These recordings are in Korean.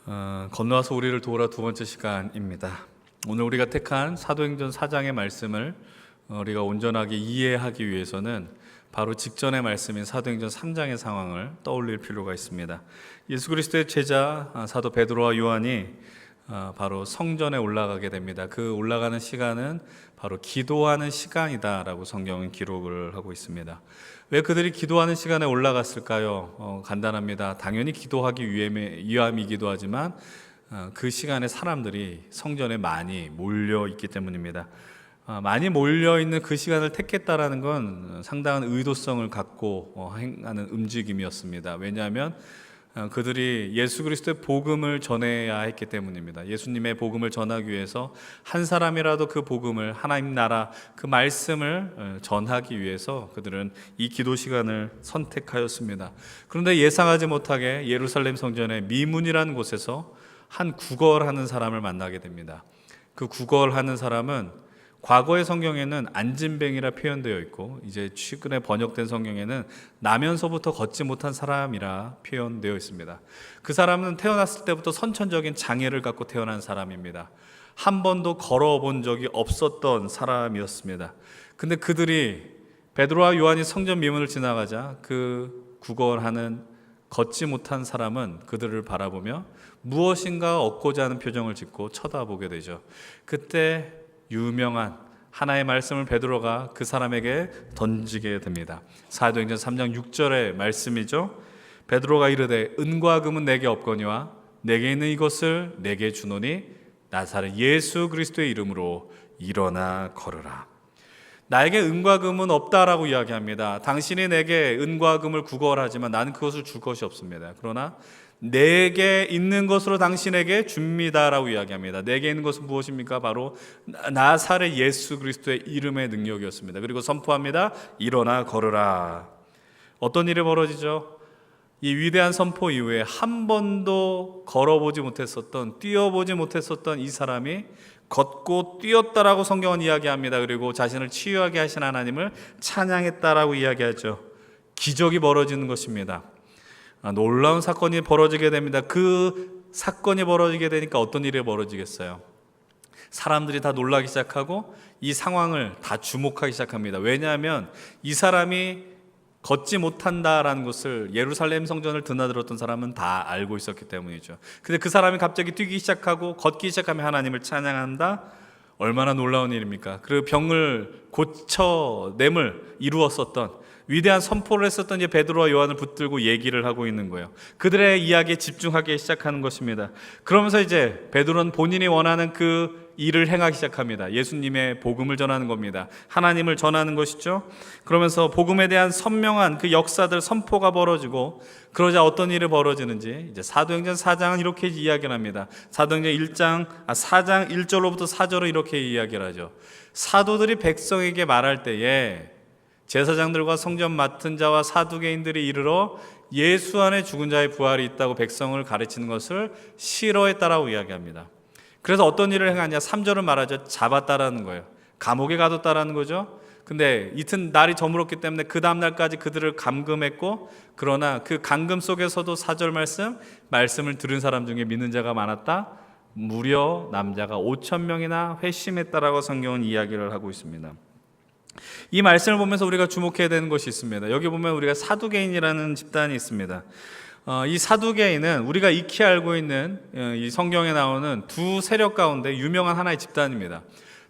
건너와서 우리를 도우라 두 번째 시간입니다. 오늘 우리가 택한 사도행전 4장의 말씀을 우리가 온전하게 이해하기 위해서는 바로 직전의 말씀인 사도행전 3장의 상황을 떠올릴 필요가 있습니다. 예수 그리스도의 제자 사도 베드로와 요한이 바로 성전에 올라가게 됩니다. 그 올라가는 시간은 바로 기도하는 시간이다라고 성경은 기록을 하고 있습니다. 왜 그들이 기도하는 시간에 올라갔을까요? 간단합니다. 당연히 기도하기 위함이기도 하지만 그 시간에 사람들이 성전에 많이 몰려 있기 때문입니다. 많이 몰려 있는 그 시간을 택했다라는 건 상당한 의도성을 갖고 행하는 움직임이었습니다. 왜냐하면 그들이 예수 그리스도의 복음을 전해야 했기 때문입니다. 예수님의 복음을 전하기 위해서 한 사람이라도 그 복음을, 하나님 나라 그 말씀을 전하기 위해서 그들은 이 기도 시간을 선택하였습니다. 그런데 예상하지 못하게 예루살렘 성전의 미문이라는 곳에서 한 구걸하는 사람을 만나게 됩니다. 그 구걸하는 사람은 과거의 성경에는 안진뱅이라 표현되어 있고 이제 최근에 번역된 성경에는 나면서부터 걷지 못한 사람이라 표현되어 있습니다. 그 사람은 태어났을 때부터 선천적인 장애를 갖고 태어난 사람입니다. 한 번도 걸어본 적이 없었던 사람이었습니다. 근데 그들이 베드로와 요한이 성전 미문을 지나가자 그 구걸하는 걷지 못한 사람은 그들을 바라보며 무엇인가 얻고자 하는 표정을 짓고 쳐다보게 되죠. 그때 유명한 하나의 말씀을 베드로가 그 사람에게 던지게 됩니다. 사도행전 3장 6절의 말씀이죠. 베드로가 이르되 은과 금은 내게 없거니와 내게 있는 이것을 내게 주노니 나사렛 예수 그리스도의 이름으로 일어나 걸으라. 나에게 은과 금은 없다라고 이야기합니다. 당신이 내게 은과 금을 구걸하지만 나는 그것을 줄 것이 없습니다. 그러나 내게 있는 것으로 당신에게 줍니다라고 이야기합니다. 내게 있는 것은 무엇입니까? 바로 나사렛 예수 그리스도의 이름의 능력이었습니다. 그리고 선포합니다. 일어나 걸으라. 어떤 일이 벌어지죠? 이 위대한 선포 이후에 한 번도 걸어보지 못했었던, 뛰어보지 못했었던 이 사람이 걷고 뛰었다라고 성경은 이야기합니다. 그리고 자신을 치유하게 하신 하나님을 찬양했다라고 이야기하죠. 기적이 벌어지는 것입니다. 놀라운 사건이 벌어지게 됩니다. 그 사건이 벌어지게 되니까 어떤 일이 벌어지겠어요? 사람들이 다 놀라기 시작하고 이 상황을 다 주목하기 시작합니다. 왜냐하면 이 사람이 걷지 못한다라는 것을 예루살렘 성전을 드나들었던 사람은 다 알고 있었기 때문이죠. 근데 그 사람이 갑자기 뛰기 시작하고 걷기 시작하면 하나님을 찬양한다? 얼마나 놀라운 일입니까? 그 병을 고쳐냄을 이루었었던 위대한 선포를 했었던 이제 베드로와 요한을 붙들고 얘기를 하고 있는 거예요. 그들의 이야기에 집중하기 시작하는 것입니다. 그러면서 이제 베드로는 본인이 원하는 그 일을 행하기 시작합니다. 예수님의 복음을 전하는 겁니다. 하나님을 전하는 것이죠. 그러면서 복음에 대한 선명한 그 역사들 선포가 벌어지고 그러자 어떤 일이 벌어지는지 이제 사도행전 4장은 이렇게 이야기를 합니다. 사도행전 4장 1절로부터 4절로 이렇게 이야기를 하죠. 사도들이 백성에게 말할 때에 제사장들과 성전 맡은 자와 사두개인들이 이르러 예수 안에 죽은 자의 부활이 있다고 백성을 가르치는 것을 싫어했다라고 이야기합니다. 그래서 어떤 일을 행하냐? 3절은 말하죠. 잡았다라는 거예요. 감옥에 가뒀다라는 거죠. 근데 이튿 날이 저물었기 때문에 그 다음 날까지 그들을 감금했고, 그러나 그 감금 속에서도 4절 말씀을 들은 사람 중에 믿는 자가 많았다. 무려 남자가 5,000명이나 회심했다라고 성경은 이야기를 하고 있습니다. 이 말씀을 보면서 우리가 주목해야 되는 것이 있습니다. 여기 보면 우리가 사두개인이라는 집단이 있습니다. 이 사두개인은 우리가 익히 알고 있는 이 성경에 나오는 두 세력 가운데 유명한 하나의 집단입니다.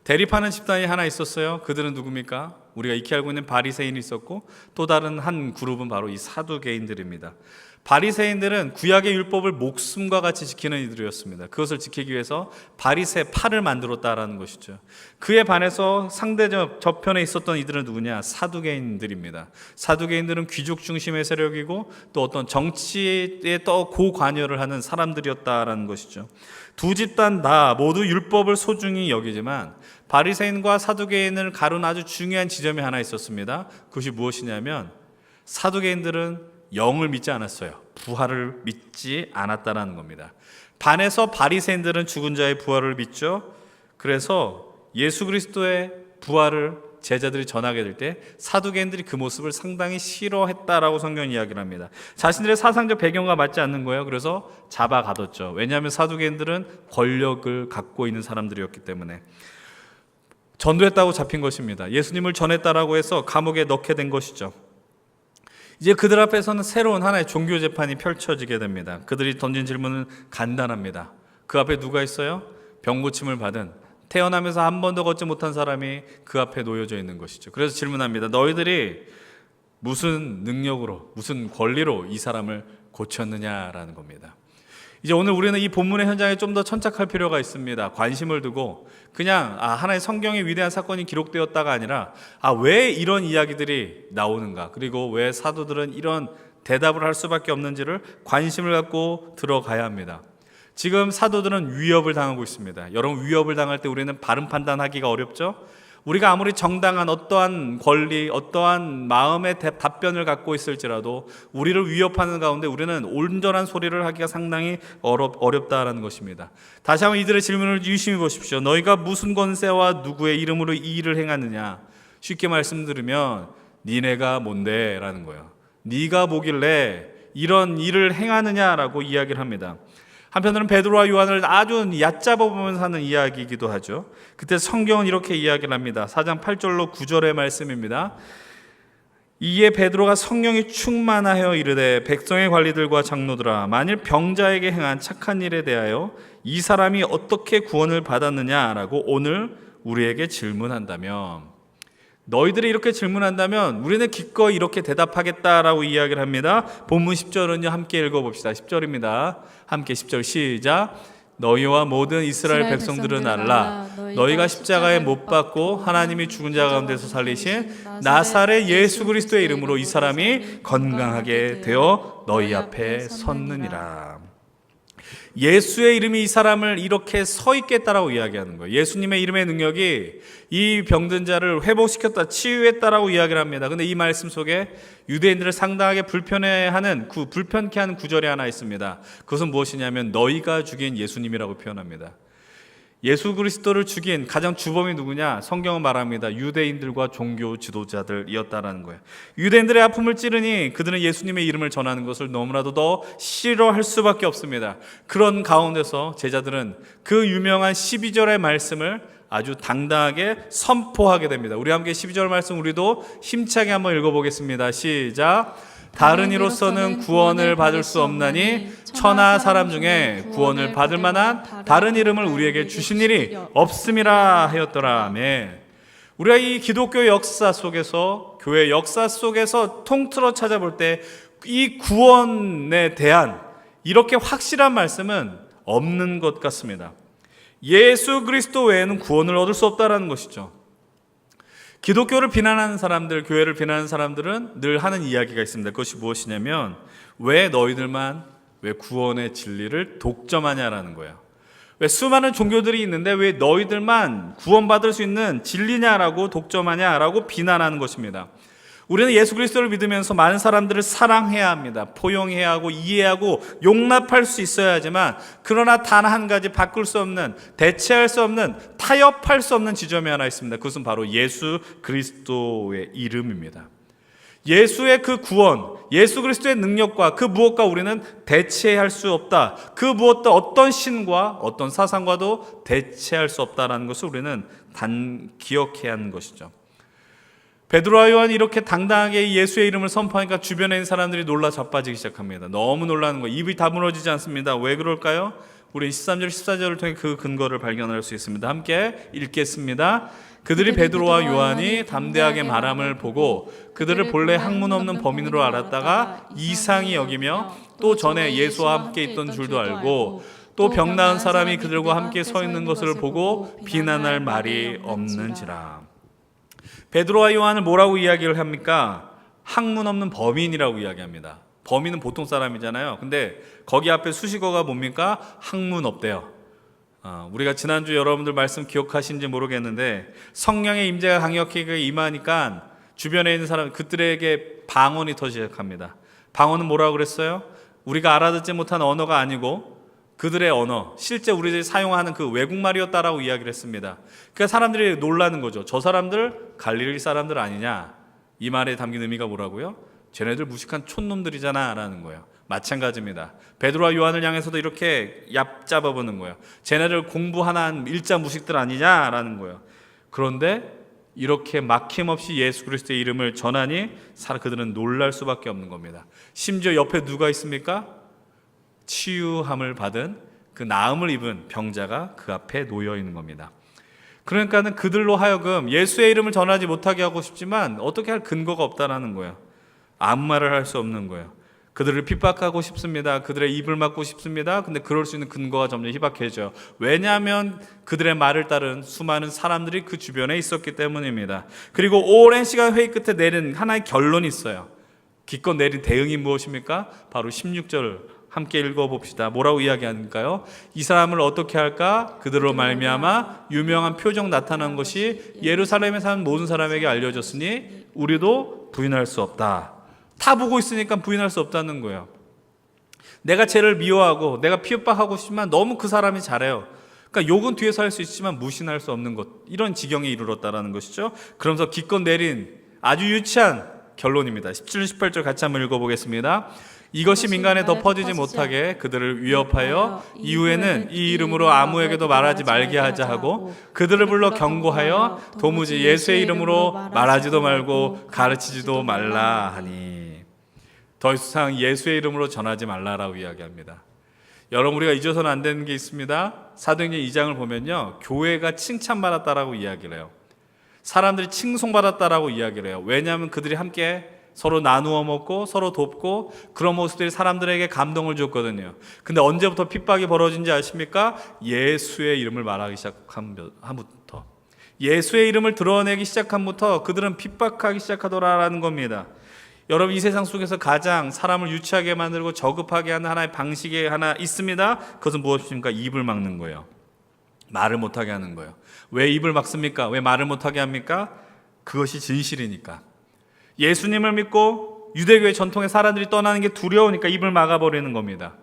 대립하는 집단이 하나 있었어요. 그들은 누굽니까? 우리가 익히 알고 있는 바리새인이 있었고 또 다른 한 그룹은 바로 이 사두개인들입니다. 바리새인들은 구약의 율법을 목숨과 같이 지키는 이들이었습니다. 그것을 지키기 위해서 바리새 팔을 만들었다라는 것이죠. 그에 반해서 상대적 저편에 있었던 이들은 누구냐? 사두개인들입니다. 사두개인들은 귀족 중심의 세력이고 또 어떤 정치에 또 고관여를 하는 사람들이었다라는 것이죠. 두 집단 다 모두 율법을 소중히 여기지만 바리새인과 사두개인을 가른 아주 중요한 지점이 하나 있었습니다. 그것이 무엇이냐면 사두개인들은 영을 믿지 않았어요. 부활을 믿지 않았다라는 겁니다. 반해서 바리새인들은 죽은 자의 부활을 믿죠. 그래서 예수 그리스도의 부활을 제자들이 전하게 될 때 사두개인들이 그 모습을 상당히 싫어했다라고 성경은 이야기를 합니다. 자신들의 사상적 배경과 맞지 않는 거예요. 그래서 잡아가뒀죠. 왜냐하면 사두개인들은 권력을 갖고 있는 사람들이었기 때문에. 전도했다고 잡힌 것입니다. 예수님을 전했다라고 해서 감옥에 넣게 된 것이죠. 이제 그들 앞에서는 새로운 하나의 종교 재판이 펼쳐지게 됩니다. 그들이 던진 질문은 간단합니다. 그 앞에 누가 있어요? 병 고침을 받은, 태어나면서 한 번도 걷지 못한 사람이 그 앞에 놓여져 있는 것이죠. 그래서 질문합니다. 너희들이 무슨 능력으로, 무슨 권리로 이 사람을 고쳤느냐라는 겁니다. 이제 오늘 우리는 이 본문의 현장에 좀 더 천착할 필요가 있습니다. 관심을 두고 그냥 하나의 성경의 위대한 사건이 기록되었다가 아니라 왜 이런 이야기들이 나오는가, 그리고 왜 사도들은 이런 대답을 할 수밖에 없는지를 관심을 갖고 들어가야 합니다. 지금 사도들은 위협을 당하고 있습니다. 여러분, 위협을 당할 때 우리는 바른 판단하기가 어렵죠? 우리가 아무리 정당한 어떠한 권리, 어떠한 마음의 답변을 갖고 있을지라도 우리를 위협하는 가운데 우리는 온전한 소리를 하기가 상당히 어렵다라는 것입니다. 다시 한번 이들의 질문을 유심히 보십시오. 너희가 무슨 권세와 누구의 이름으로 이 일을 행하느냐? 쉽게 말씀드리면 니네가 뭔데? 라는 거예요. 네가 뭐길래 이런 일을 행하느냐라고 이야기를 합니다. 한편으로는 베드로와 요한을 아주 얕잡아 보면서 하는 이야기이기도 하죠. 그때 성경은 이렇게 이야기를 합니다. 4장 8절로 9절의 말씀입니다. 이에 베드로가 성령이 충만하여 이르되 백성의 관리들과 장로들아, 만일 병자에게 행한 착한 일에 대하여 이 사람이 어떻게 구원을 받았느냐라고 오늘 우리에게 질문한다면, 너희들이 이렇게 질문한다면 우리는 기꺼이 이렇게 대답하겠다라고 이야기를 합니다. 본문 10절은요, 함께 읽어봅시다. 10절입니다. 함께 10절 시작. 너희와 모든 이스라엘 백성들은 알라. 너희가 십자가에 못 박고 하나님이 죽은 자 가운데서 살리신 나사렛 예수 그리스도의 이름으로 이 사람이 건강하게 되어 너희 앞에 섰느니라. 예수의 이름이 이 사람을 이렇게 서 있게 했다라고 이야기하는 거예요. 예수님의 이름의 능력이 이 병든 자를 회복시켰다, 치유했다라고 이야기를 합니다. 근데 이 말씀 속에 유대인들을 상당하게 불편케 하는 구절이 하나 있습니다. 그것은 무엇이냐면 너희가 죽인 예수님이라고 표현합니다. 예수 그리스도를 죽인 가장 주범이 누구냐? 성경은 말합니다. 유대인들과 종교 지도자들이었다라는 거예요. 유대인들의 아픔을 찌르니 그들은 예수님의 이름을 전하는 것을 너무나도 더 싫어할 수밖에 없습니다. 그런 가운데서 제자들은 그 유명한 12절의 말씀을 아주 당당하게 선포하게 됩니다. 우리 함께 12절 말씀 우리도 힘차게 한번 읽어보겠습니다. 시작. 다른 이로서는 구원을 받을 수 없나니 천하 사람 중에 구원을 받을 만한 다른 이름을 우리에게 주신 일이 없음이라 하였더라. 아멘. 우리가 이 기독교 역사 속에서, 교회 역사 속에서 통틀어 찾아볼 때 이 구원에 대한 이렇게 확실한 말씀은 없는 것 같습니다. 예수 그리스도 외에는 구원을 얻을 수 없다는 것이죠. 기독교를 비난하는 사람들, 교회를 비난하는 사람들은 늘 하는 이야기가 있습니다. 그것이 무엇이냐면 왜 너희들만 왜 구원의 진리를 독점하냐라는 거예요. 왜 수많은 종교들이 있는데 왜 너희들만 구원받을 수 있는 진리냐라고 독점하냐라고 비난하는 것입니다. 우리는 예수 그리스도를 믿으면서 많은 사람들을 사랑해야 합니다. 포용해야 하고 이해하고 용납할 수 있어야 하지만, 그러나 단 한 가지 바꿀 수 없는, 대체할 수 없는, 타협할 수 없는 지점이 하나 있습니다. 그것은 바로 예수 그리스도의 이름입니다. 예수의 그 구원, 예수 그리스도의 능력과 그 무엇과 우리는 대체할 수 없다. 그 무엇도 어떤 신과 어떤 사상과도 대체할 수 없다라는 것을 우리는 기억해야 하는 것이죠. 베드로와 요한이 이렇게 당당하게 예수의 이름을 선포하니까 주변에 있는 사람들이 놀라 자빠지기 시작합니다. 너무 놀라는 거예요. 입이 다물어지지 않습니다. 왜 그럴까요? 우리 13절, 14절을 통해 그 근거를 발견할 수 있습니다. 함께 읽겠습니다. 그들이 베드로와 요한이 담대하게 말함을 보고 그들을 본래 학문 없는 범인으로 알았다가 이상히 여기며 또 전에 예수와 함께 있던 줄도 알고 또 병 나은 사람이 그들과 함께 서 있는 것을 보고 비난할 말이 없는지라. 베드로와 요한을 뭐라고 이야기를 합니까? 학문 없는 범인이라고 이야기합니다. 범인은 보통 사람이잖아요. 근데 거기 앞에 수식어가 뭡니까? 학문 없대요. 우리가 지난주 여러분들 말씀 기억하신지 모르겠는데 성령의 임재가 강력하게 임하니까 주변에 있는 사람, 그들에게 방언이 터지기 시작합니다. 방언은 뭐라고 그랬어요? 우리가 알아듣지 못한 언어가 아니고 그들의 언어, 실제 우리들이 사용하는 그 외국말이었다라고 이야기를 했습니다. 그러니까 사람들이 놀라는 거죠. 저 사람들 갈릴리 사람들 아니냐? 이 말에 담긴 의미가 뭐라고요? 쟤네들 무식한 촌놈들이잖아 라는 거예요. 마찬가지입니다. 베드로와 요한을 향해서도 이렇게 얕잡아보는 거예요. 쟤네들 공부 하나 한 일자 무식들 아니냐라는 거예요. 그런데 이렇게 막힘없이 예수 그리스도의 이름을 전하니 그들은 놀랄 수밖에 없는 겁니다. 심지어 옆에 누가 있습니까? 치유함을 받은 그 나음을 입은 병자가 그 앞에 놓여 있는 겁니다. 그러니까는 그들로 하여금 예수의 이름을 전하지 못하게 하고 싶지만 어떻게 할 근거가 없다라는 거예요. 아무 말을 할 수 없는 거예요. 그들을 핍박하고 싶습니다. 그들의 입을 막고 싶습니다. 근데 그럴 수 있는 근거가 점점 희박해져요. 왜냐하면 그들의 말을 따른 수많은 사람들이 그 주변에 있었기 때문입니다. 그리고 오랜 시간 회의 끝에 내린 하나의 결론이 있어요. 기껏 내린 대응이 무엇입니까? 바로 16절 함께 읽어봅시다. 뭐라고 이야기하는가요? 이 사람을 어떻게 할까? 그들로 말미암아 유명한 표적 나타난 것이 예루살렘에 사는 모든 사람에게 알려졌으니 우리도 부인할 수 없다. 다 보고 있으니까 부인할 수 없다는 거예요. 내가 쟤를 미워하고 내가 핍박하고 싶지만 너무 그 사람이 잘해요. 그러니까 욕은 뒤에서 할 수 있지만 무신할 수 없는 것, 이런 지경에 이르렀다라는 것이죠. 그러면서 기껏 내린 아주 유치한 결론입니다. 17, 18절 같이 한번 읽어보겠습니다. 이것이 민간에 더 퍼지지 못하게 그들을 위협하여 이후에는 이 이름으로 아무에게도 말하지 말게 하자 하고 그들을 불러 경고하여 도무지 예수의 이름으로 말하지도 말고 가르치지도 말라 하니. 더 이상 예수의 이름으로 전하지 말라라고 이야기합니다. 여러분, 우리가 잊어서는 안 되는 게 있습니다. 사도행전 2장을 보면요, 교회가 칭찬받았다라고 이야기를 해요. 사람들이 칭송받았다라고 이야기를 해요. 왜냐하면 그들이 함께 서로 나누어 먹고 서로 돕고 그런 모습들이 사람들에게 감동을 줬거든요. 근데 언제부터 핍박이 벌어진지 아십니까? 예수의 이름을 말하기 시작함부터, 예수의 이름을 드러내기 시작함부터 그들은 핍박하기 시작하더라라는 겁니다. 여러분, 이 세상 속에서 가장 사람을 유치하게 만들고 저급하게 하는 하나의 방식이 하나 있습니다. 그것은 무엇입니까? 입을 막는 거예요. 말을 못하게 하는 거예요. 왜 입을 막습니까? 왜 말을 못하게 합니까? 그것이 진실이니까. 예수님을 믿고 유대교의 전통의 사람들이 떠나는 게 두려우니까 입을 막아버리는 겁니다.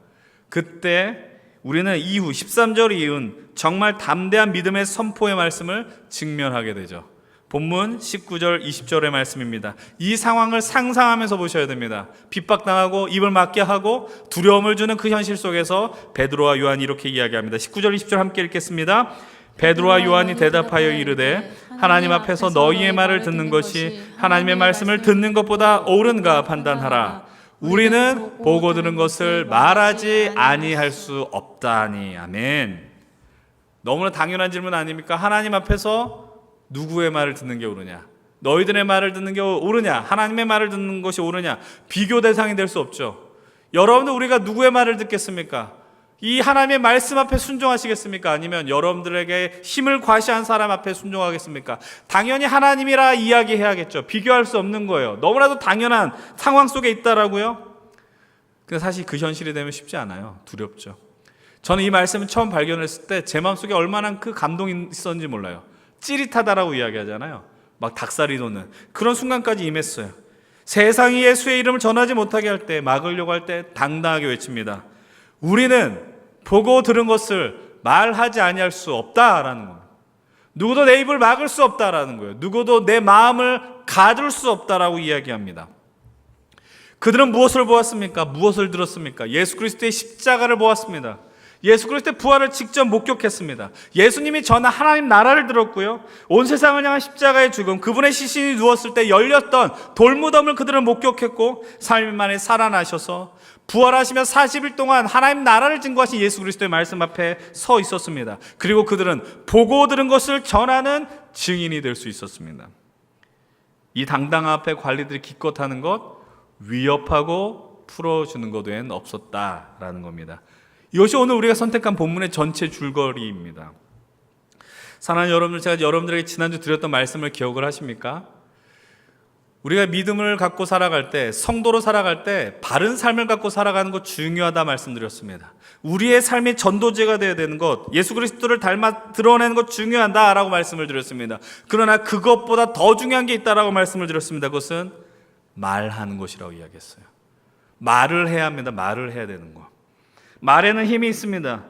그때 우리는 이후 13절 이은 정말 담대한 믿음의 선포의 말씀을 직면하게 되죠. 본문 19절 20절의 말씀입니다. 이 상황을 상상하면서 보셔야 됩니다. 핍박당하고 입을 막게 하고 두려움을 주는 그 현실 속에서 베드로와 요한이 이렇게 이야기합니다. 19절 20절 함께 읽겠습니다. 베드로와 요한이 대답하여 이르되 하나님 앞에서 너희의 말을 듣는 것이 하나님의 말씀을 듣는 것보다 옳은가 판단하라. 우리는 보고 들은 것을 말하지 아니할 수 없다니. 아멘. 너무나 당연한 질문 아닙니까? 하나님 앞에서 누구의 말을 듣는 게 옳으냐? 너희들의 말을 듣는 게 옳으냐? 하나님의 말을 듣는 것이 옳으냐? 비교 대상이 될 수 없죠. 여러분들, 우리가 누구의 말을 듣겠습니까? 이 하나님의 말씀 앞에 순종하시겠습니까? 아니면 여러분들에게 힘을 과시한 사람 앞에 순종하겠습니까? 당연히 하나님이라 이야기해야겠죠. 비교할 수 없는 거예요. 너무나도 당연한 상황 속에 있다라고요. 근데 사실 그 현실이 되면 쉽지 않아요. 두렵죠. 저는 이 말씀을 처음 발견했을 때 제 마음속에 얼마나 그 감동이 있었는지 몰라요. 찌릿하다라고 이야기하잖아요. 막 닭살이 돋는 그런 순간까지 임했어요. 세상이 예수의 이름을 전하지 못하게 할 때, 막으려고 할 때 당당하게 외칩니다. 우리는 보고 들은 것을 말하지 아니할 수 없다라는 겁니다. 누구도 내 입을 막을 수 없다라는 거예요. 누구도 내 마음을 가둘 수 없다라고 이야기합니다. 그들은 무엇을 보았습니까? 무엇을 들었습니까? 예수 그리스도의 십자가를 보았습니다. 예수 그리스도의 부활을 직접 목격했습니다. 예수님이 전한 하나님 나라를 들었고요, 온 세상을 향한 십자가의 죽음, 그분의 시신이 누웠을 때 열렸던 돌무덤을 그들은 목격했고 3일 만에 살아나셔서 부활하시며 40일 동안 하나님 나라를 증거하신 예수 그리스도의 말씀 앞에 서 있었습니다. 그리고 그들은 보고 들은 것을 전하는 증인이 될 수 있었습니다. 이 당당 앞에 관리들이 기껏하는 것, 위협하고 풀어주는 것 외엔 없었다라는 겁니다. 이것이 오늘 우리가 선택한 본문의 전체 줄거리입니다. 사랑하는 여러분들, 제가 여러분들에게 지난주 드렸던 말씀을 기억을 하십니까? 우리가 믿음을 갖고 살아갈 때, 성도로 살아갈 때 바른 삶을 갖고 살아가는 것 중요하다 말씀드렸습니다. 우리의 삶의 전도제가 되어야 되는 것, 예수 그리스도를 닮아 드러내는 것 중요하다라고 말씀을 드렸습니다. 그러나 그것보다 더 중요한 게 있다라고 말씀을 드렸습니다. 그것은 말하는 것이라고 이야기했어요. 말을 해야 합니다. 말을 해야 되는 것. 말에는 힘이 있습니다.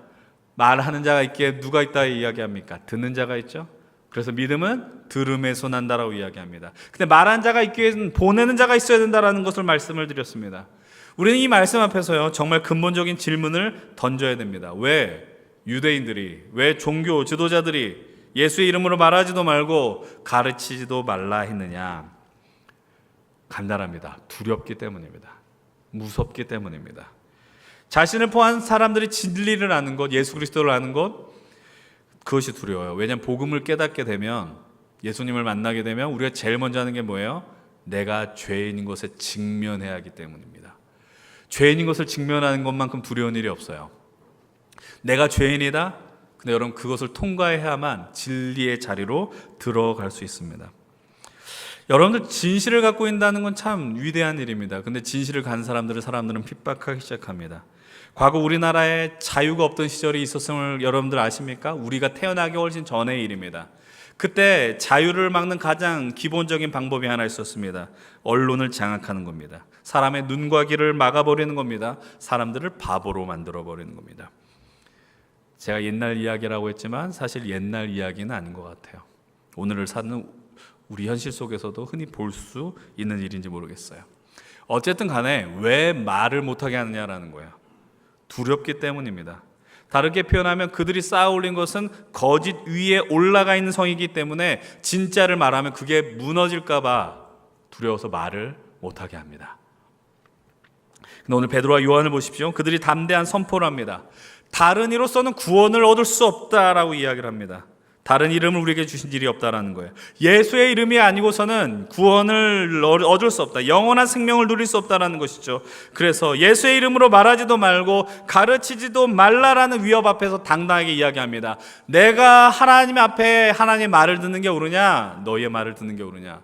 말하는 자가 있기에 누가 있다 이야기합니까? 듣는 자가 있죠. 그래서 믿음은 들음에서 난다라고 이야기합니다. 근데 말하는 자가 있기 위해서는 보내는 자가 있어야 된다라는 것을 말씀을 드렸습니다. 우리는 이 말씀 앞에서요, 정말 근본적인 질문을 던져야 됩니다. 왜 유대인들이, 왜 종교 지도자들이 예수의 이름으로 말하지도 말고 가르치지도 말라 했느냐? 간단합니다. 두렵기 때문입니다. 무섭기 때문입니다. 자신을 포함한 사람들이 진리를 아는 것, 예수 그리스도를 아는 것, 그것이 두려워요. 왜냐하면 복음을 깨닫게 되면, 예수님을 만나게 되면 우리가 제일 먼저 하는 게 뭐예요? 내가 죄인인 것에 직면해야 하기 때문입니다. 죄인인 것을 직면하는 것만큼 두려운 일이 없어요. 내가 죄인이다? 근데 여러분, 그것을 통과해야만 진리의 자리로 들어갈 수 있습니다. 여러분들, 진실을 갖고 있다는 건 참 위대한 일입니다. 근데 진실을 간 사람들은 핍박하기 시작합니다. 과거 우리나라에 자유가 없던 시절이 있었음을 여러분들 아십니까? 우리가 태어나기 훨씬 전의 일입니다. 그때 자유를 막는 가장 기본적인 방법이 하나 있었습니다. 언론을 장악하는 겁니다. 사람의 눈과 귀를 막아버리는 겁니다. 사람들을 바보로 만들어버리는 겁니다. 제가 옛날 이야기라고 했지만 사실 옛날 이야기는 아닌 것 같아요. 오늘을 사는 우리 현실 속에서도 흔히 볼 수 있는 일인지 모르겠어요. 어쨌든 간에 왜 말을 못하게 하느냐라는 거예요. 두렵기 때문입니다. 다르게 표현하면 그들이 쌓아 올린 것은 거짓 위에 올라가 있는 성이기 때문에 진짜를 말하면 그게 무너질까 봐 두려워서 말을 못하게 합니다. 근데 오늘 베드로와 요한을 보십시오. 그들이 담대한 선포를 합니다. 다른 이로서는 구원을 얻을 수 없다라고 이야기를 합니다. 다른 이름을 우리에게 주신 일이 없다라는 거예요. 예수의 이름이 아니고서는 구원을 얻을 수 없다. 영원한 생명을 누릴 수 없다라는 것이죠. 그래서 예수의 이름으로 말하지도 말고 가르치지도 말라라는 위협 앞에서 당당하게 이야기합니다. 내가 하나님 앞에 하나님의 말을 듣는 게 옳으냐? 너희의 말을 듣는 게 옳으냐?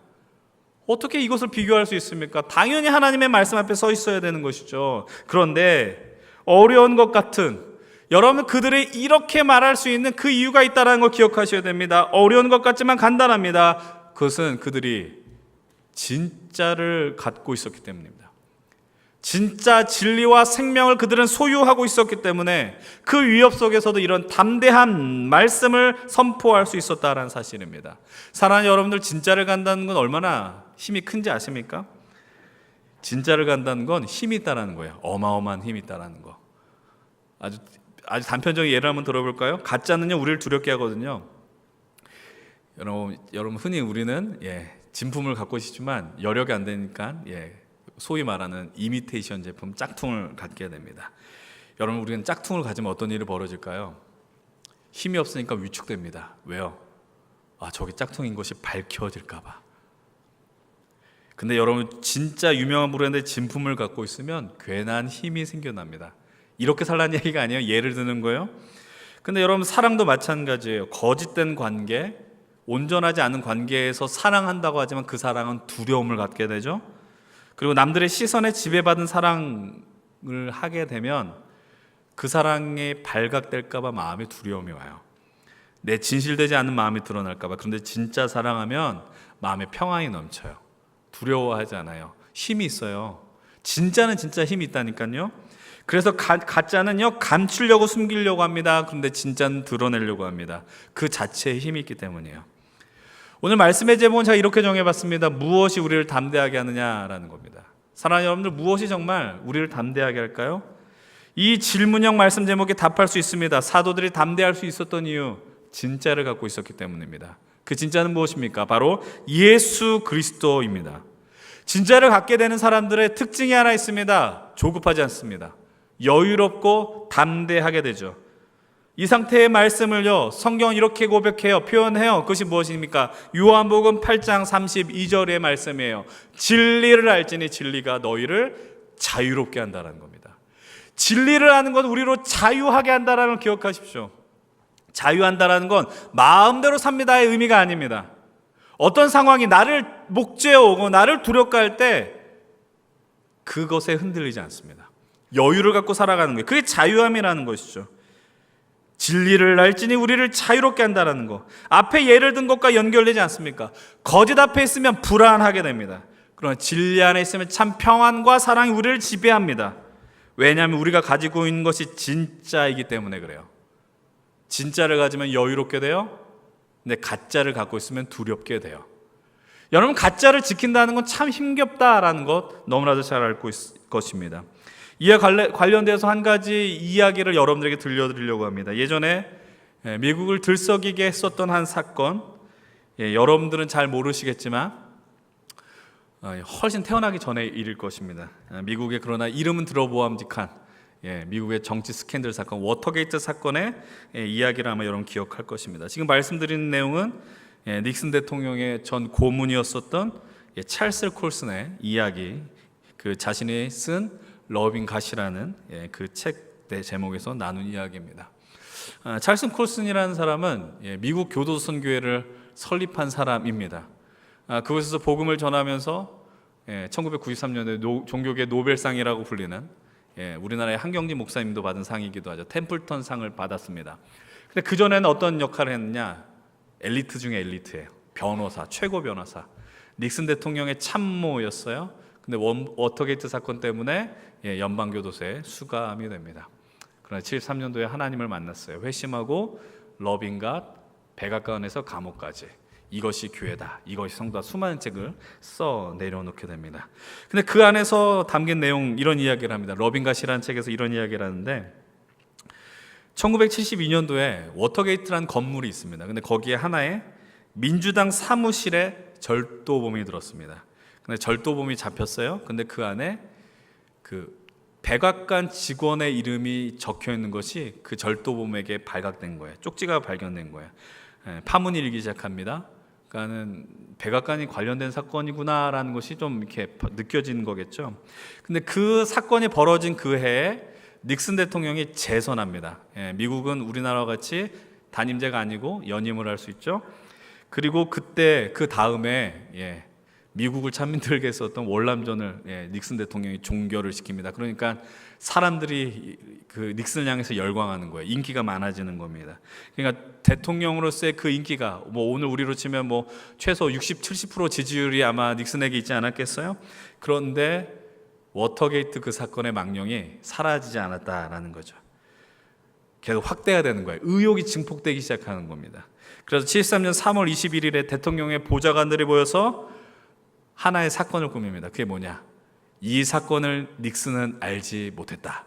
어떻게 이것을 비교할 수 있습니까? 당연히 하나님의 말씀 앞에 서 있어야 되는 것이죠. 그런데 어려운 것 같은, 여러분, 그들이 이렇게 말할 수 있는 그 이유가 있다는 걸 기억하셔야 됩니다. 어려운 것 같지만 간단합니다. 그것은 그들이 진짜를 갖고 있었기 때문입니다. 진짜 진리와 생명을 그들은 소유하고 있었기 때문에 그 위협 속에서도 이런 담대한 말씀을 선포할 수 있었다는 사실입니다. 사랑하는 여러분들, 진짜를 간다는 건 얼마나 힘이 큰지 아십니까? 진짜를 간다는 건 힘이 있다는 거예요. 어마어마한 힘이 있다는 거. 아주 단편적인 예를 한번 들어볼까요? 가짜는요, 우리를 두렵게 하거든요. 여러분 흔히 우리는 진품을 갖고 싶지만 여력이 안 되니까 소위 말하는 이미테이션 제품, 짝퉁을 갖게 됩니다. 여러분, 우리는 짝퉁을 가지면 어떤 일이 벌어질까요? 힘이 없으니까 위축됩니다. 왜요? 저게 짝퉁인 것이 밝혀질까 봐. 근데 여러분, 진짜 유명한 브랜드의 진품을 갖고 있으면 괜한 힘이 생겨납니다. 이렇게 살라는 얘기가 아니에요. 예를 드는 거예요. 근데 여러분, 사랑도 마찬가지예요. 거짓된 관계, 온전하지 않은 관계에서 사랑한다고 하지만 그 사랑은 두려움을 갖게 되죠. 그리고 남들의 시선에 지배받은 사랑을 하게 되면 그 사랑에 발각될까 봐 마음에 두려움이 와요. 내 진실되지 않은 마음이 드러날까 봐. 그런데 진짜 사랑하면 마음에 평안이 넘쳐요. 두려워하지 않아요. 힘이 있어요. 진짜는 진짜 힘이 있다니까요. 그래서 가짜는요, 감추려고 숨기려고 합니다. 그런데 진짜는 드러내려고 합니다. 그 자체에 힘이 있기 때문이에요. 오늘 말씀의 제목은 제가 이렇게 정해봤습니다. 무엇이 우리를 담대하게 하느냐라는 겁니다. 사랑하는 여러분들, 무엇이 정말 우리를 담대하게 할까요? 이 질문형 말씀 제목에 답할 수 있습니다. 사도들이 담대할 수 있었던 이유, 진짜를 갖고 있었기 때문입니다. 그 진짜는 무엇입니까? 바로 예수 그리스도입니다. 진짜를 갖게 되는 사람들의 특징이 하나 있습니다. 조급하지 않습니다. 여유롭고 담대하게 되죠. 이 상태의 말씀을요, 성경은 이렇게 고백해요, 표현해요. 그것이 무엇입니까? 요한복음 8장 32절의 말씀이에요. 진리를 알지니 진리가 너희를 자유롭게 한다는 겁니다. 진리를 아는 건 우리로 자유하게 한다는 걸 기억하십시오. 자유한다는 건 마음대로 삽니다의 의미가 아닙니다. 어떤 상황이 나를 목죄어오고 나를 두렵게 할 때 그것에 흔들리지 않습니다. 여유를 갖고 살아가는 거예요. 그게 자유함이라는 것이죠. 진리를 알지니 우리를 자유롭게 한다는 거. 앞에 예를 든 것과 연결되지 않습니까? 거짓 앞에 있으면 불안하게 됩니다. 그러나 진리 안에 있으면 참 평안과 사랑이 우리를 지배합니다. 왜냐하면 우리가 가지고 있는 것이 진짜이기 때문에 그래요. 진짜를 가지면 여유롭게 돼요. 근데 가짜를 갖고 있으면 두렵게 돼요. 여러분, 가짜를 지킨다는 건 참 힘겹다라는 것 너무나도 잘 알고 있을 것입니다. 이와 관련돼서 한 가지 이야기를 여러분들에게 들려드리려고 합니다. 예전에 미국을 들썩이게 했었던 한 사건, 여러분들은 잘 모르시겠지만 훨씬 태어나기 전의 일일 것입니다. 미국의 그러나 이름은 들어보암직한 미국의 정치 스캔들 사건, 워터게이트 사건의 이야기를 아마 여러분 기억할 것입니다. 지금 말씀드리는 내용은 닉슨 대통령의 전 고문이었었던 찰스 콜슨의 이야기, 그 자신이 쓴 러빙 갓이라는 그 책 내 제목에서 나눈 이야기입니다. 찰스 콜슨이라는 사람은 미국 교도선교회를 설립한 사람입니다. 그곳에서 복음을 전하면서 1993년에 종교계 노벨상이라고 불리는 우리나라의 한경진 목사님도 받은 상이기도 하죠. 템플턴 상을 받았습니다. 근데 그 전에는 어떤 역할을 했느냐? 엘리트 중에 엘리트예요. 변호사, 최고 변호사. 닉슨 대통령의 참모였어요. 근데 워터게이트 사건 때문에 연방교도소에 수감이 됩니다. 그러나 73년도에 하나님을 만났어요. 회심하고 러빙갓, 백악관에서 감옥까지. 이것이 교회다, 이것이 성도다, 수많은 책을 써 내려놓게 됩니다. 근데 그 안에서 담긴 내용, 이런 이야기를 합니다. 러빙갓이라는 책에서 이런 이야기를 하는데 1972년도에 워터게이트라는 건물이 있습니다. 근데 거기에 하나의 민주당 사무실에 절도범이 들었습니다. 근데 절도범이 잡혔어요. 근데 그 안에 그 백악관 직원의 이름이 적혀 있는 것이 그 절도범에게 발각된 거예요. 쪽지가 발견된 거예요. 파문이 일기 시작합니다. 그러니까는 백악관이 관련된 사건이구나라는 것이 좀 이렇게 느껴지는 거겠죠. 근데 그 사건이 벌어진 그 해에 닉슨 대통령이 재선합니다. 미국은 우리나라와 같이 단임제가 아니고 연임을 할 수 있죠. 그리고 그때 그 다음에 미국을 참 힘들게 했었던 월남전을 닉슨 대통령이 종결을 시킵니다. 그러니까 사람들이 그 닉슨을 향해서 열광하는 거예요. 인기가 많아지는 겁니다. 그러니까 대통령으로서의 그 인기가 오늘 우리로 치면 최소 60, 70% 지지율이 아마 닉슨에게 있지 않았겠어요? 그런데 워터게이트 그 사건의 망령이 사라지지 않았다라는 거죠. 계속 확대가 되는 거예요. 의혹이 증폭되기 시작하는 겁니다. 그래서 73년 3월 21일에 대통령의 보좌관들이 모여서 하나의 사건을 꾸밉니다. 그게 뭐냐? 이 사건을 닉슨은 알지 못했다.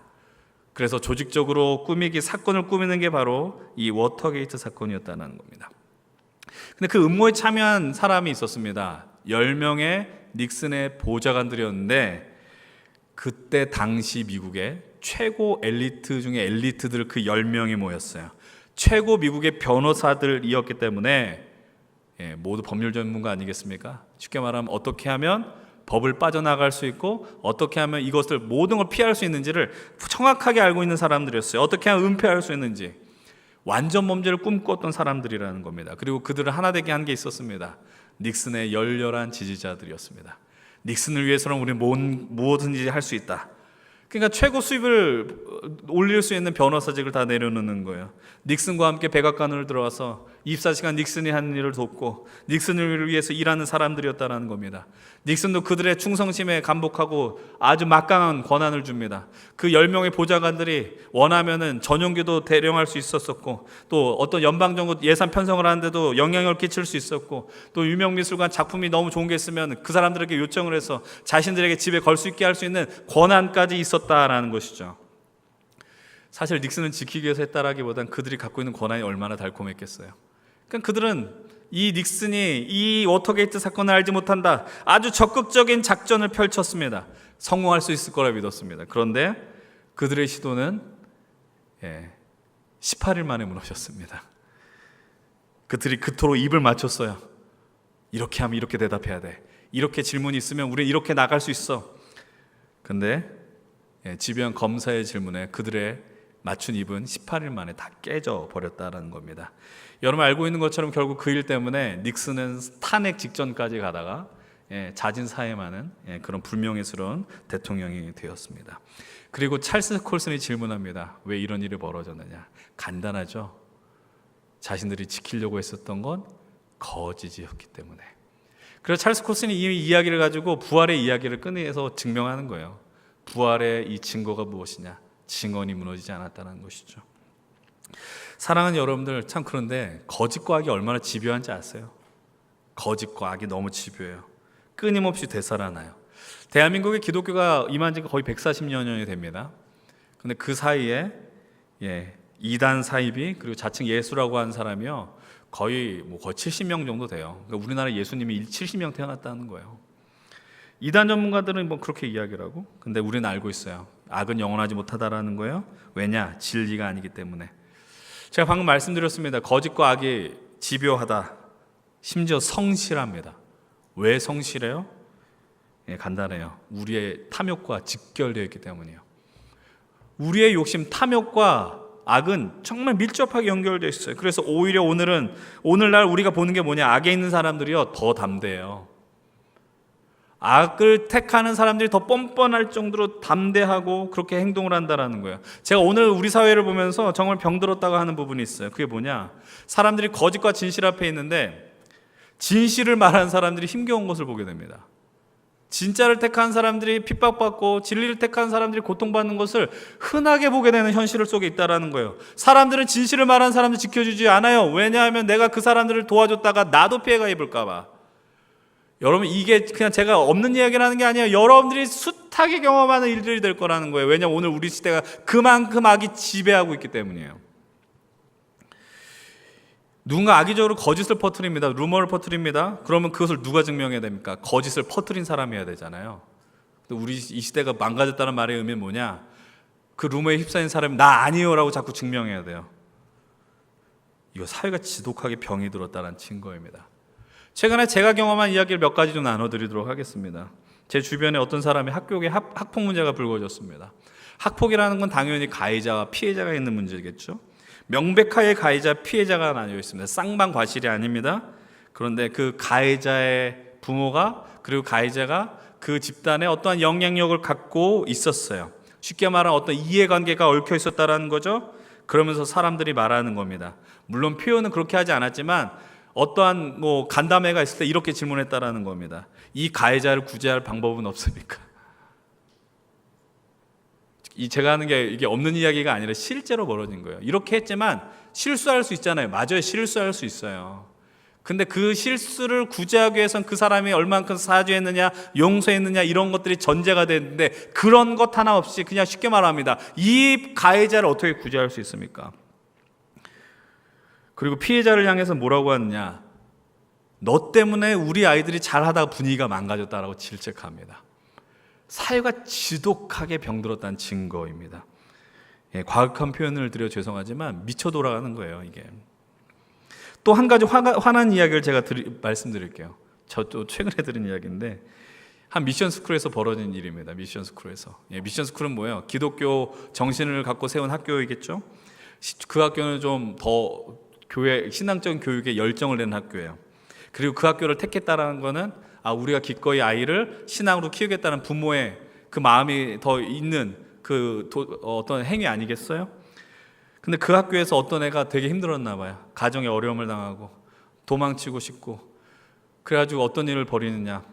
그래서 조직적으로 사건을 꾸미는 게 바로 이 워터게이트 사건이었다는 겁니다. 근데 그 음모에 참여한 사람이 있었습니다. 10명의 닉슨의 보좌관들이었는데 그때 당시 미국의 최고 엘리트 중에 엘리트들 그 10명이 모였어요. 최고 미국의 변호사들이었기 때문에 모두 법률 전문가 아니겠습니까? 쉽게 말하면 어떻게 하면 법을 빠져나갈 수 있고 어떻게 하면 이것을 모든 걸 피할 수 있는지를 정확하게 알고 있는 사람들이었어요. 어떻게 하면 은폐할 수 있는지 완전 범죄를 꿈꿨던 사람들이라는 겁니다. 그리고 그들을 하나 되게 한 게 있었습니다. 닉슨의 열렬한 지지자들이었습니다. 닉슨을 위해서는 우리는 무엇든지 할 수 있다. 그러니까 최고 수입을 올릴 수 있는 변호사직을 다 내려놓는 거예요. 닉슨과 함께 백악관으로 들어와서 24시간 닉슨이 하는 일을 돕고 닉슨을 위해서 일하는 사람들이었다는 겁니다. 닉슨도 그들의 충성심에 감복하고 아주 막강한 권한을 줍니다. 그 10명의 보좌관들이 원하면은 전용기도 대령할 수 있었었고 또 어떤 연방정부 예산 편성을 하는데도 영향을 끼칠 수 있었고 또 유명미술관 작품이 너무 좋은 게 있으면 그 사람들에게 요청을 해서 자신들에게 집에 걸 수 있게 할 수 있는 권한까지 있었다라는 것이죠. 사실 닉슨은 지키기 위해서 했다라기보단 그들이 갖고 있는 권한이 얼마나 달콤했겠어요. 그러니까 그들은 이 닉슨이 이 워터게이트 사건을 알지 못한다. 아주 적극적인 작전을 펼쳤습니다. 성공할 수 있을 거라 믿었습니다. 그런데 그들의 시도는 18일 만에 무너졌습니다. 그들이 그토록 입을 맞췄어요. 이렇게 하면 이렇게 대답해야 돼. 이렇게 질문이 있으면 우리는 이렇게 나갈 수 있어. 근데 지변 검사의 질문에 그들의 맞춘 입은 18일 만에 다 깨져 버렸다는 겁니다. 여러분 알고 있는 것처럼 결국 그 일 때문에 닉슨은 탄핵 직전까지 가다가 자진 사임하는 그런 불명예스러운 대통령이 되었습니다. 그리고 찰스 콜슨이 질문합니다. 왜 이런 일이 벌어졌느냐? 간단하죠. 자신들이 지키려고 했었던 건 거짓이었기 때문에. 그래서 찰스 콜슨이 이 이야기를 가지고 부활의 이야기를 꺼내서 증명하는 거예요. 부활의 이 증거가 무엇이냐? 증언이 무너지지 않았다는 것이죠. 사랑하는 여러분들, 참 그런데 거짓과 악이 얼마나 집요한지 아세요? 거짓과 악이 너무 집요해요. 끊임없이 되살아나요. 대한민국의 기독교가 임한 지가 거의 140여 년이 됩니다. 근데 그 사이에 이단 사입이 그리고 자칭 예수라고 하는 사람이요 거의 70명 정도 돼요. 그러니까 우리나라 예수님이 70명 태어났다는 거예요. 이단 전문가들은 그렇게 이야기를 하고, 근데 우리는 알고 있어요. 악은 영원하지 못하다라는 거예요. 왜냐? 진리가 아니기 때문에. 제가 방금 말씀드렸습니다. 거짓과 악이 집요하다. 심지어 성실합니다. 왜 성실해요? 간단해요. 우리의 탐욕과 직결되어 있기 때문이에요. 우리의 욕심, 탐욕과 악은 정말 밀접하게 연결되어 있어요. 그래서 오히려 오늘날 우리가 보는 게 뭐냐? 악에 있는 사람들이요 더 담대해요. 악을 택하는 사람들이 더 뻔뻔할 정도로 담대하고 그렇게 행동을 한다라는 거예요. 제가 오늘 우리 사회를 보면서 정말 병들었다고 하는 부분이 있어요. 그게 뭐냐? 사람들이 거짓과 진실 앞에 있는데 진실을 말하는 사람들이 힘겨운 것을 보게 됩니다. 진짜를 택한 사람들이 핍박받고 진리를 택한 사람들이 고통받는 것을 흔하게 보게 되는 현실 속에 있다는 거예요. 사람들은 진실을 말하는 사람들 지켜주지 않아요. 왜냐하면 내가 그 사람들을 도와줬다가 나도 피해가 입을까 봐. 여러분, 이게 그냥 제가 없는 이야기를 하는 게 아니에요. 여러분들이 숱하게 경험하는 일들이 될 거라는 거예요. 왜냐하면 오늘 우리 시대가 그만큼 악이 지배하고 있기 때문이에요. 누군가 악의적으로 거짓을 퍼뜨립니다. 루머를 퍼뜨립니다. 그러면 그것을 누가 증명해야 됩니까? 거짓을 퍼뜨린 사람이 해야 되잖아요. 근데 우리 이 시대가 망가졌다는 말의 의미는 뭐냐? 그 루머에 휩싸인 사람이 나 아니에요 라고 자꾸 증명해야 돼요. 이거 사회가 지독하게 병이 들었다는 증거입니다. 최근에 제가 경험한 이야기를 몇 가지 좀 나눠드리도록 하겠습니다. 제 주변에 어떤 사람이 학교에 학폭 문제가 불거졌습니다. 학폭이라는 건 당연히 가해자와 피해자가 있는 문제겠죠. 명백하게 가해자, 피해자가 나뉘어 있습니다. 쌍방과실이 아닙니다. 그런데 그 가해자의 부모가 그리고 가해자가 그 집단에 어떠한 영향력을 갖고 있었어요. 쉽게 말하면 어떤 이해관계가 얽혀 있었다는 거죠. 그러면서 사람들이 말하는 겁니다. 물론 표현은 그렇게 하지 않았지만 어떠한 간담회가 있을 때 이렇게 질문했다라는 겁니다. 이 가해자를 구제할 방법은 없습니까? 제가 하는 게 이게 없는 이야기가 아니라 실제로 벌어진 거예요. 이렇게 했지만 실수할 수 있잖아요. 맞아요. 실수할 수 있어요. 근데 그 실수를 구제하기 위해서는 그 사람이 얼만큼 사죄했느냐, 용서했느냐 이런 것들이 전제가 되는데 그런 것 하나 없이 그냥 쉽게 말합니다. 이 가해자를 어떻게 구제할 수 있습니까? 그리고 피해자를 향해서 뭐라고 하느냐? 너 때문에 우리 아이들이 잘하다가 분위기가 망가졌다라고 질책합니다. 사회가 지독하게 병들었다는 증거입니다. 과학한 표현을 드려 죄송하지만 미쳐 돌아가는 거예요. 이게 또 한 가지 화난 이야기를 제가 말씀드릴게요. 저도 최근에 들은 이야기인데 한 미션 스쿨에서 벌어진 일입니다. 미션 스쿨에서. 미션 스쿨은 뭐예요? 기독교 정신을 갖고 세운 학교이겠죠. 그 학교는 좀 더 신앙적인 교육에 열정을 내는 학교예요. 그리고 그 학교를 택했다라는 거는 우리가 기꺼이 아이를 신앙으로 키우겠다는 부모의 그 마음이 더 있는 어떤 행위 아니겠어요? 근데 그 학교에서 어떤 애가 되게 힘들었나 봐요. 가정에 어려움을 당하고 도망치고 싶고 그래가지고 어떤 일을 벌이느냐?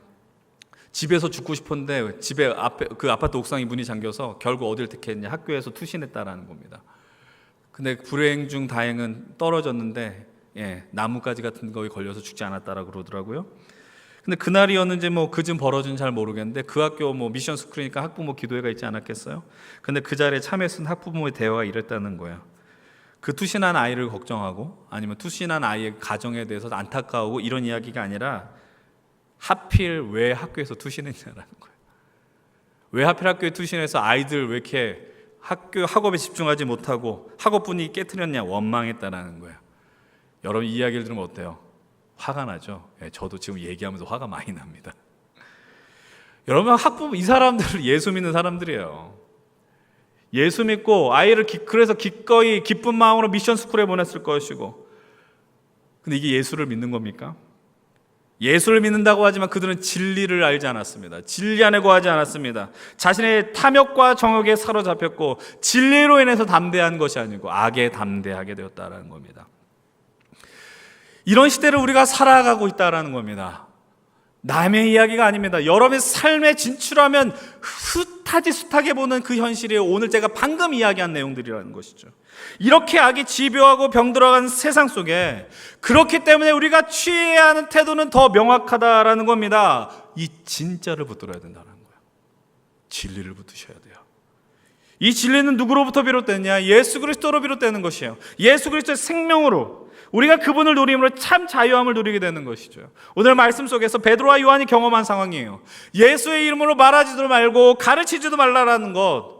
집에서 죽고 싶었는데 집에 앞에 그 아파트 옥상이 문이 잠겨서 결국 어디를 택했냐? 학교에서 투신했다라는 겁니다. 근데 불행 중 다행은 떨어졌는데 나뭇가지 같은 거에 걸려서 죽지 않았다라고 그러더라고요. 근데 그날이었는지 그쯤 벌어진 잘 모르겠는데 그 학교 미션 스쿨이니까 학부모 기도회가 있지 않았겠어요? 근데 그 자리에 참여했던 학부모의 대화가 이랬다는 거예요. 그 투신한 아이를 걱정하고 아니면 투신한 아이의 가정에 대해서 안타까우고 이런 이야기가 아니라 하필 왜 학교에서 투신했냐라는 거예요. 왜 하필 학교에 투신해서 아이들 왜 이렇게 학업에 집중하지 못하고 학업분위기 깨트렸냐, 원망했다라는 거예요. 여러분 이 이야기를 들으면 어때요? 화가 나죠? 저도 지금 얘기하면서 화가 많이 납니다. 여러분 학부모 이 사람들 예수 믿는 사람들이에요. 예수 믿고 아이를 그래서 기꺼이 기쁜 마음으로 미션 스쿨에 보냈을 것이고, 근데 이게 예수를 믿는 겁니까? 예수를 믿는다고 하지만 그들은 진리를 알지 않았습니다. 진리 안에 거하지 않았습니다. 자신의 탐욕과 정욕에 사로잡혔고 진리로 인해서 담대한 것이 아니고 악에 담대하게 되었다라는 겁니다. 이런 시대를 우리가 살아가고 있다라는 겁니다. 남의 이야기가 아닙니다. 여러분의 삶에 진출하면 숱하게 보는 그 현실이 오늘 제가 방금 이야기한 내용들이라는 것이죠. 이렇게 악이 지배하고 병들어간 세상 속에 그렇기 때문에 우리가 취해야 하는 태도는 더 명확하다라는 겁니다. 이 진짜를 붙들어야 된다는 거예요. 진리를 붙드셔야 돼요. 이 진리는 누구로부터 비롯되냐? 예수 그리스도로 비롯되는 것이에요. 예수 그리스도의 생명으로 우리가 그분을 누림으로 참 자유함을 누리게 되는 것이죠. 오늘 말씀 속에서 베드로와 요한이 경험한 상황이에요. 예수의 이름으로 말하지도 말고 가르치지도 말라라는 것.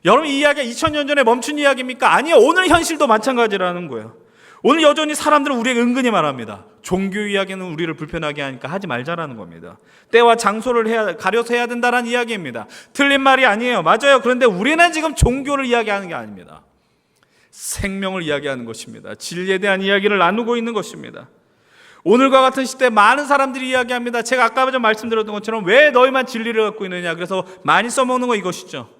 여러분, 이 이야기가 2000년 전에 멈춘 이야기입니까? 아니요. 오늘 현실도 마찬가지라는 거예요. 오늘 여전히 사람들은 우리에게 은근히 말합니다. 종교 이야기는 우리를 불편하게 하니까 하지 말자라는 겁니다. 때와 장소를 가려서 해야 된다는 이야기입니다. 틀린 말이 아니에요. 맞아요. 그런데 우리는 지금 종교를 이야기하는 게 아닙니다. 생명을 이야기하는 것입니다. 진리에 대한 이야기를 나누고 있는 것입니다. 오늘과 같은 시대에 많은 사람들이 이야기합니다. 제가 아까 전 말씀드렸던 것처럼 왜 너희만 진리를 갖고 있느냐. 그래서 많이 써먹는 거 이것이죠.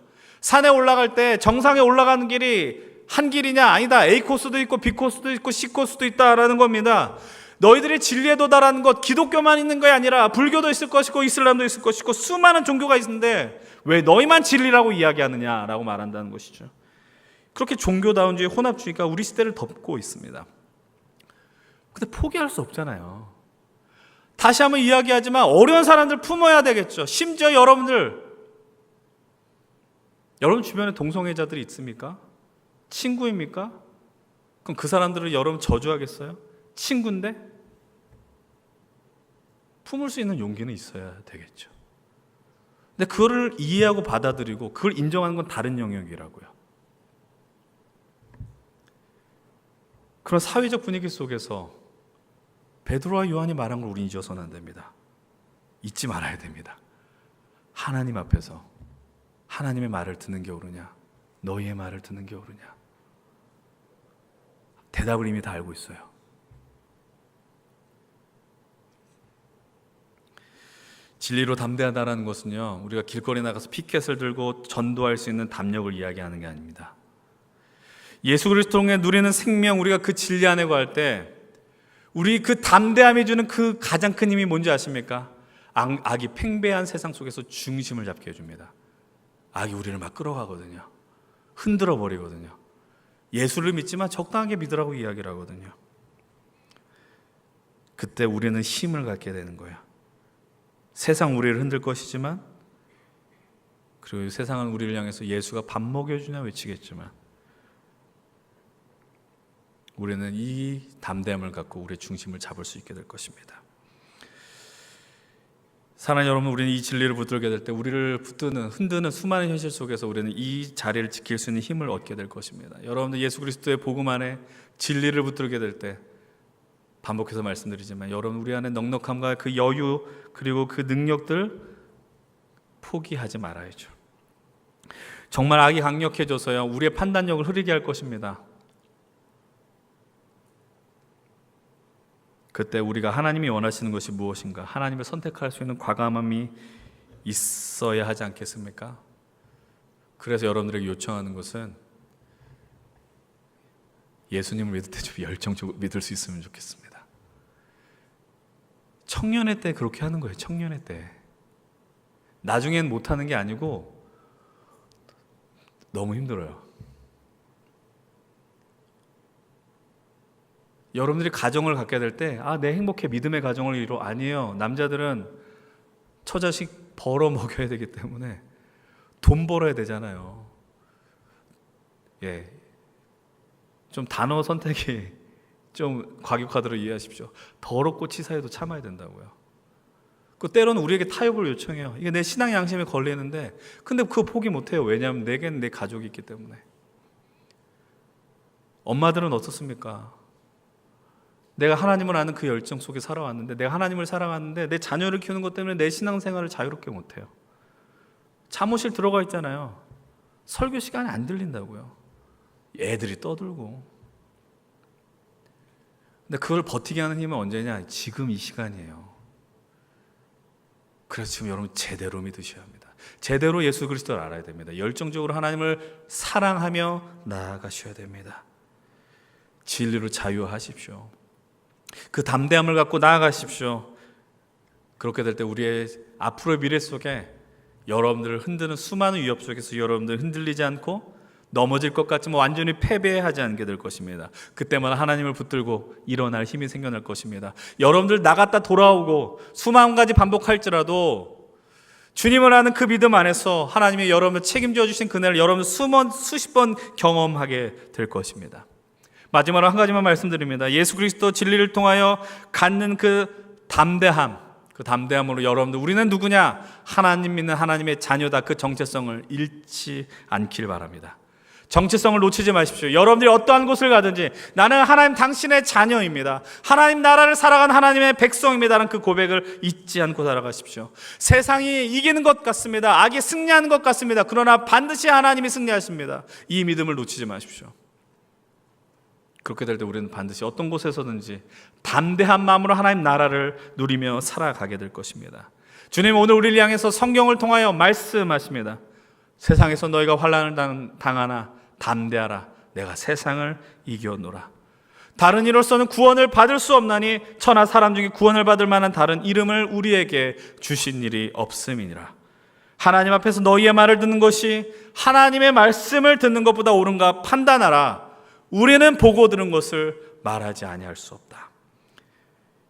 산에 올라갈 때 정상에 올라가는 길이 한 길이냐? 아니다. A 코스도 있고 B 코스도 있고 C 코스도 있다라는 겁니다. 너희들이 진리에 도달하는 것, 기독교만 있는 게 아니라 불교도 있을 것이고 이슬람도 있을 것이고 수많은 종교가 있는데 왜 너희만 진리라고 이야기하느냐라고 말한다는 것이죠. 그렇게 종교다운주의, 혼합주의가 우리 시대를 덮고 있습니다. 근데 포기할 수 없잖아요. 다시 한번 이야기하지만 어려운 사람들 품어야 되겠죠. 심지어 여러분 주변에 동성애자들이 있습니까? 친구입니까? 그럼 그 사람들을 여러분 저주하겠어요? 친구인데? 품을 수 있는 용기는 있어야 되겠죠. 근데 그거를 이해하고 받아들이고 그걸 인정하는 건 다른 영역이라고요. 그런 사회적 분위기 속에서 베드로와 요한이 말한 걸 우리는 잊어서는 안 됩니다. 잊지 말아야 됩니다. 하나님 앞에서 하나님의 말을 듣는 게 옳으냐? 너희의 말을 듣는 게 옳으냐? 대답을 이미 다 알고 있어요. 진리로 담대하다라는 것은요, 우리가 길거리 나가서 피켓을 들고 전도할 수 있는 담력을 이야기하는 게 아닙니다. 예수 그리스도 통해 누리는 생명, 우리가 그 진리 안에 거할 때 우리 그 담대함이 주는 그 가장 큰 힘이 뭔지 아십니까? 악이 팽배한 세상 속에서 중심을 잡게 해줍니다. 악이 우리를 막 끌어가거든요. 흔들어 버리거든요. 예수를 믿지만 적당하게 믿으라고 이야기를 하거든요. 그때 우리는 힘을 갖게 되는 거예요. 세상 우리를 흔들 것이지만, 그리고 세상은 우리를 향해서 예수가 밥 먹여주냐 외치겠지만, 우리는 이 담대함을 갖고 우리의 중심을 잡을 수 있게 될 것입니다. 사랑하는 여러분, 우리는 이 진리를 붙들게 될 때 우리를 흔드는 수많은 현실 속에서 우리는 이 자리를 지킬 수 있는 힘을 얻게 될 것입니다. 여러분들 예수 그리스도의 복음 안에 진리를 붙들게 될 때, 반복해서 말씀드리지만 여러분, 우리 안에 넉넉함과 그 여유 그리고 그 능력들 포기하지 말아야죠. 정말 악이 강력해져서요, 우리의 판단력을 흐리게 할 것입니다. 그때 우리가 하나님이 원하시는 것이 무엇인가, 하나님을 선택할 수 있는 과감함이 있어야 하지 않겠습니까? 그래서 여러분들에게 요청하는 것은 예수님을 믿을 때 좀 열정적으로 믿을 수 있으면 좋겠습니다. 청년의 때 그렇게 하는 거예요. 청년의 때. 나중엔 못하는 게 아니고 너무 힘들어요. 여러분들이 가정을 갖게 될 때, 내 행복해, 믿음의 가정을 이뤄. 아니에요. 남자들은 처자식 벌어 먹여야 되기 때문에 돈 벌어야 되잖아요. 좀 단어 선택이 좀 과격하도록 이해하십시오. 더럽고 치사해도 참아야 된다고요. 그 때로는 우리에게 타협을 요청해요. 이게 내 신앙 양심에 걸리는데, 근데 그거 포기 못해요. 왜냐하면 내게는 내 가족이 있기 때문에. 엄마들은 어떻습니까? 내가 하나님을 아는 그 열정 속에 살아왔는데, 내가 하나님을 사랑하는데 내 자녀를 키우는 것 때문에 내 신앙생활을 자유롭게 못해요. 사무실 들어가 있잖아요. 설교 시간이 안 들린다고요. 애들이 떠들고. 근데 그걸 버티게 하는 힘은 언제냐? 지금 이 시간이에요. 그래서 지금 여러분 제대로 믿으셔야 합니다. 제대로 예수 그리스도를 알아야 됩니다. 열정적으로 하나님을 사랑하며 나아가셔야 됩니다. 진리로 자유하십시오. 그 담대함을 갖고 나아가십시오. 그렇게 될 때 우리의 앞으로의 미래 속에 여러분들을 흔드는 수많은 위협 속에서 여러분들 흔들리지 않고 넘어질 것 같지만 완전히 패배하지 않게 될 것입니다. 그때마다 하나님을 붙들고 일어날 힘이 생겨날 것입니다. 여러분들 나갔다 돌아오고 수만 가지 반복할지라도 주님을 아는 그 믿음 안에서 하나님이 여러분을 책임져 주신 그날을 여러분 수십 번 경험하게 될 것입니다. 마지막으로 한 가지만 말씀드립니다. 예수 그리스도 진리를 통하여 갖는 그 담대함으로 여러분들 우리는 누구냐? 하나님 믿는 하나님의 자녀다. 그 정체성을 잃지 않길 바랍니다. 정체성을 놓치지 마십시오. 여러분들이 어떠한 곳을 가든지 나는 하나님 당신의 자녀입니다. 하나님 나라를 살아간 하나님의 백성입니다라는 그 고백을 잊지 않고 살아가십시오. 세상이 이기는 것 같습니다. 악이 승리하는 것 같습니다. 그러나 반드시 하나님이 승리하십니다. 이 믿음을 놓치지 마십시오. 그렇게 될 때 우리는 반드시 어떤 곳에서든지 담대한 마음으로 하나님 나라를 누리며 살아가게 될 것입니다. 주님 오늘 우리를 향해서 성경을 통하여 말씀하십니다. 세상에서 너희가 환난을 당하나 담대하라. 내가 세상을 이겨노라. 다른 이로서는 구원을 받을 수 없나니 천하 사람 중에 구원을 받을 만한 다른 이름을 우리에게 주신 일이 없음이니라. 하나님 앞에서 너희의 말을 듣는 것이 하나님의 말씀을 듣는 것보다 옳은가 판단하라. 우리는 보고 들은 것을 말하지 아니할 수 없다.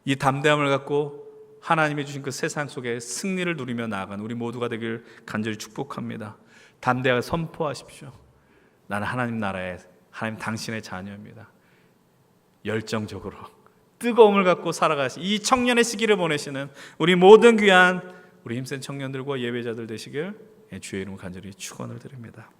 이 담대함을 갖고 하나님이 주신 그 세상 속에 승리를 누리며 나아가는 우리 모두가 되길 간절히 축복합니다. 담대하게 선포하십시오. 나는 하나님 나라의 하나님 당신의 자녀입니다. 열정적으로 뜨거움을 갖고 살아가시 이 청년의 시기를 보내시는 우리 모든 귀한 우리 힘센 청년들과 예배자들 되시길 주의 이름으로 간절히 축원을 드립니다.